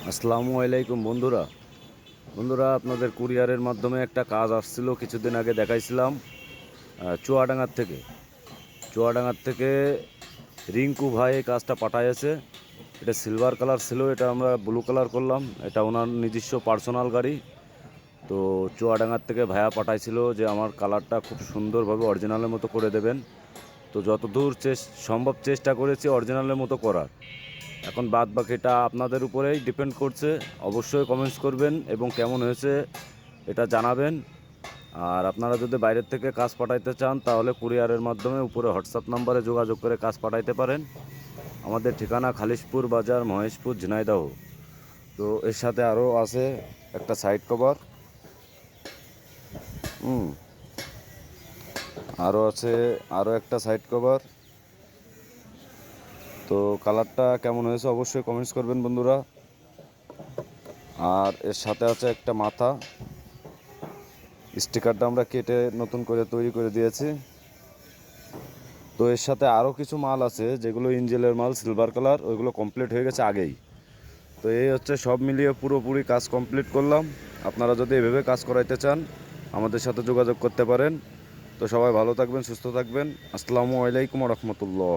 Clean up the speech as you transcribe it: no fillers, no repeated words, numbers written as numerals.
আসসালামু আলাইকুম বন্ধুরা। আপনাদের কুরিয়ারের মাধ্যমে একটা কাজ আসছিল, কিছুদিন আগে দেখাইছিলাম। চুয়াডাঙ্গার থেকে রিঙ্কু ভাই এই কাজটা পাঠাইছে। এটা সিলভার কালার ছিল, এটা আমরা ব্লু কালার করলাম। এটা ওনার নিজস্ব পার্সোনাল গাড়ি। তো চুয়াডাঙ্গার থেকে ভাইয়া পাঠাইছিল যে আমার কালারটা খুব সুন্দরভাবে অরিজিনালের মতো করে দেবেন। তো যতদূর সম্ভব চেষ্টা করেছি অরিজিনালের মতো করার। এখন বাদ বাকিটা আপনাদের উপরেই ডিপেন্ড করছে। অবশ্যই কমেন্টস করবেন এবং কেমন হয়েছে এটা জানাবেন। আর আপনারা যদি বাইরের থেকে কাজ পাঠাইতে চান তাহলে কুরিয়ারের মাধ্যমে উপরে হোয়াটসঅ্যাপ নাম্বারে যোগাযোগ করে কাজ পাঠাইতে পারেন। আমাদের ঠিকানা খালিশপুর বাজার, মহেশপুর, ঝিনাইদহ। তো এর সাথে আরও আছে একটা সাইড কভার, আরও আছে আরও একটা সাইড কভার। তো কালারটা কেমন হয়েছে অবশ্যই কমেন্টস করবেন বন্ধুরা। আর এর সাথে আছে একটা মাথা, স্টিকারটা আমরা কেটে নতুন করে তৈরি করে দিয়েছি। তো এর সাথে আরও কিছু মাল আছে যেগুলো ইঞ্জেলের মাল, সিলভার কালার, ওইগুলো কমপ্লিট হয়ে গেছে আগেই। তো এই হচ্ছে সব মিলিয়ে পুরোপুরি কাজ কমপ্লিট করলাম। আপনারা যদি এভাবে কাজ করাইতে চান আমাদের সাথে যোগাযোগ করতে পারেন। তো সবাই ভালো থাকবেন, সুস্থ থাকবেন। আসসালামু আলাইকুম ওয়া রাহমাতুল্লাহ।